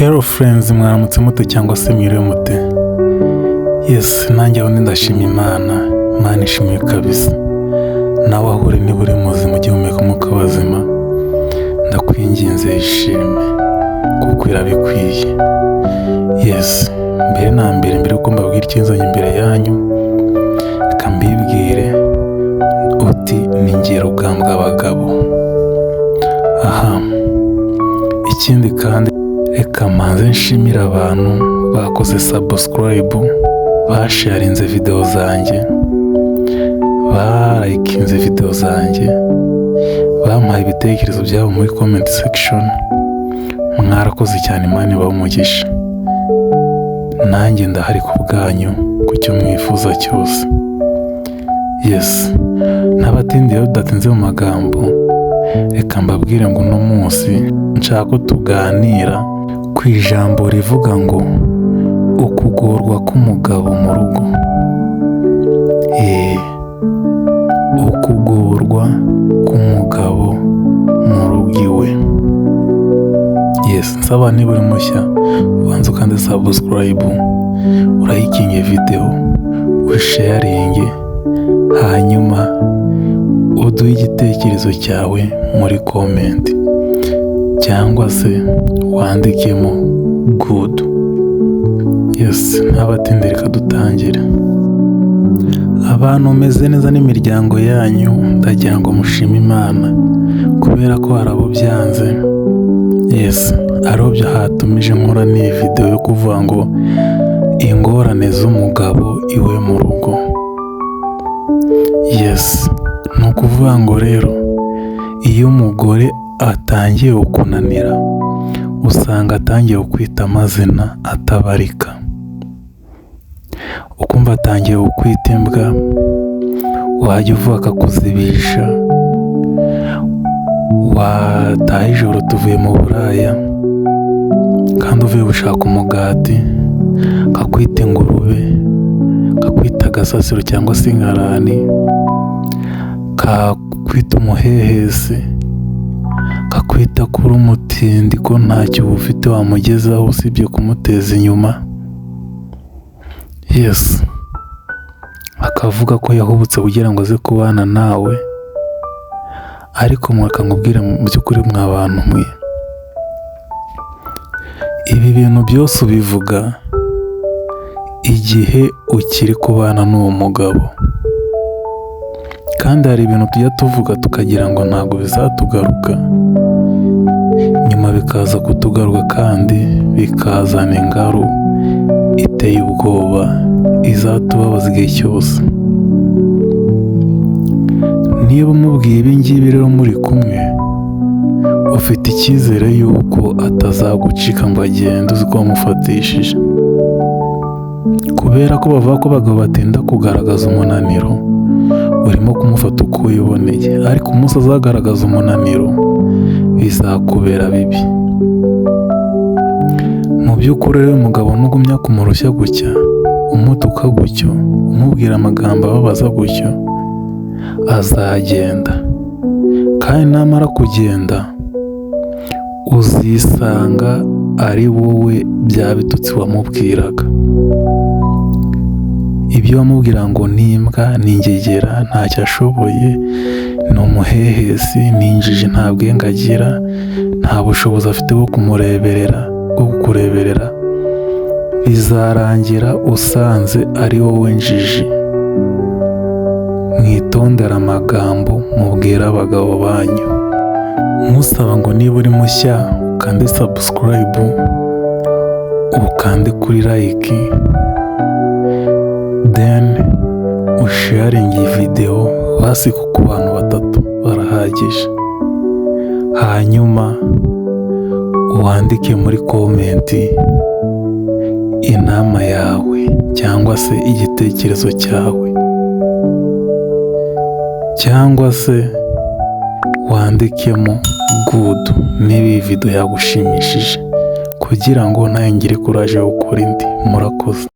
Hello friends, mwaramutse mute cyangwa se mwiriwe mute? Yes, nanjye aho ndashima Imana ishimiye kabisa. Nawe aho uri niba uri muzima ujye umeka umwuka w'abazima, ndakwinginze ishime kuko irabikwiye. Yes, mbere yuko mbabwira ikinzanye imbere yanyu, reka mbibwire uti ni njye Rugambwa abagabo. Ikindi kandi reka manze nshimira abantu bakoze subscribe, basharinze video zanjye, barayikinze video zanjye, bampaye ibitekerezo byabo muri comment section. Mwarakoze cyane, Imana ibahe umugisha. Nanjye ndahari ku bwanyu ku cyo mwifuza cyose. Yes, n'abatindiye bidatinze mu magambo, reka mbabwire ngo uno munsi nshaka ko tuganira ku ijambo rivuga ngo ukugorwa k'umugabo mu rugo. Ukugorwa k'umugabo mu rugo iwe. Yes, nsaba niba uri mushya ubanza ukande subscribe, urayikinge video, usharinge, hanyuma uduhe igitekerezo cyawe muri comment cyangwa se wandikemo good. Yes, ntabatinde reka dutangire. Abantu meze neza n'imiryango yanyu, ndagira ngo mushime Imana kubera ko hari abo byanze. Yes, arobyo hatumije nkora n'iyi video yo kuvuga ngo ingorane z'umugabo iwe mu rugo. Yes, ni ukuvuga ngo rero iyo umugore atangiye kunanira, usanga atangiye kwita amazina atabarika. Ukumva atangiye kwita imbwa, wajya uvuga akakuzibisha, wataha ijoro tuvuye mu buraya kandi uvuye gushaka umugati, kakwita ingurube, kakwita agasasiro cyangwa se inkarani, kakwita umuhehesi, kakwita kuri umutindi ko ntacyo uba ufite wamugezaho usibye kumuteza inyuma. Yes, akavuga ko yahubutse kugira ngo aze kubana nawe, ariko mwaka nkubwire mu by'ukuri mwa bantu mwe, ibi bintu byose ubivuga igihe ukiri kubana n'uwo mugabo, kandi hari ibintu tujya tuvuga tukagira ngo ntabwo bizatugaruka, nyuma bikaza kutugaruka kandi bikazana ingaru iteye ubwoba izatubabaza igihe cyose. Niba umubwiye ibi ngibi rero muri kumwe, ufite icyizere yuko atazagucika ngo agende uzi ko wamufatishije, kubera ko bavuga ko abagabo batinda kugaragaza umunaniro, urimo kumufata uko wiboneye, ariko umunsi azagaragaza umunaniro bizakubera bibi. Mu by'ukuri rero umugabo ntugumya kumurushya gutya, umutuka gutyo, umubwira amagambo ababaza gutyo, azagenda, kandi namara kugenda uzisanga ari wowe bya bitutsi wamubwiraga. Ibyo wamubwira ngo ni imbwa, ni ingegera, ntacyo ashoboye, ni umuhehesi, ni injiji, nta bwenge agira, nta bushobozi afite bwo kukureberera, bizarangira usanze ari wowe njiji. Mwitondera amagambo mubwira abagabo banyu. Musaba ngo niba uri mushya ukande subscribe, ukande kuri like, then usharinge iyi video basi ku bantu 3 barahagije, hanyuma wandike muri comment inama yawe cyangwa se igitekerezo cyawe, cyangwa se wandikemo good niba iyi video yagushimishije, kugira ngo nawe ngire courage yo gukora indi. Murakoze.